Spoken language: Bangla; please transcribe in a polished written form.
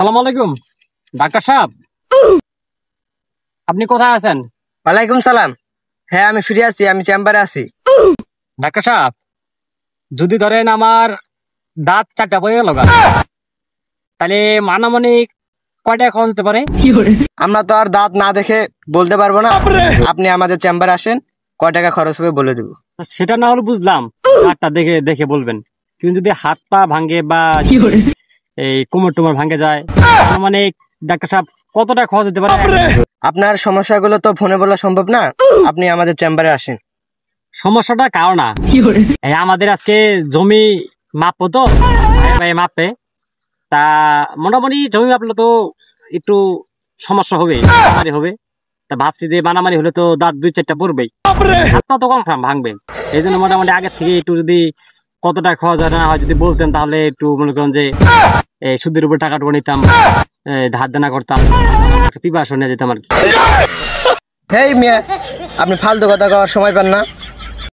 সালাম আলাইকুম ডাক্তার সাহেব, আপনি কোথায় আছেন? ওয়ালাইকুম সালাম। হ্যাঁ, আমি ফিরে আছি, আমি চেম্বারে আছি। ডাক্তার সাহেব, যদি ধরেন আমার দাঁত চারটা পড়ে গেল তাহলে মানামানিক কয়টা খরচ হতে পারে? আমরা তো আর দাঁত না দেখে বলতে পারবো না। আপনি আমাদের চেম্বারে আসেন, কয় টাকা খরচ হবে বলে দেবো। সেটা না হলে বুঝলাম, দাঁতটা দেখে দেখে বলবেন, কিন্তু যদি হাত পা ভাঙে বা এই কোমর টোমর ভাঙে যায়, মানে ডাক্তার সাহেব কতটা খরচ হতে পারে? আপনার সমস্যাগুলো তো ফোনে বলা সম্ভব না, আপনি আমাদের চেম্বারে আসেন। সমস্যাটা কারো না, এই আমাদের আজকে জমি মাপবো তো, মাপে তা মোটামুটি জমি মাপলে তো একটু সমস্যা হবে, মারামারি হবে। তা ভাবছি যে মারামারি হলে তো দাঁত দুই চারটা পড়বেই, হাত পা তো কনফার্ম ভাঙবে। এই জন্য মোটামুটি আগের থেকে একটু যদি কতটা খরচ হয় না হয় যদি বলতেন, তাহলে একটু মনে করেন যে সুদের উপর টাকা টুকু নিতাম, ধার দেনা করতাম, প্রিপারেশন নিয়ে যেতাম আর কি। হেই মিয়া, আপনি ফালতু কথা কওয়ার সময় পান না।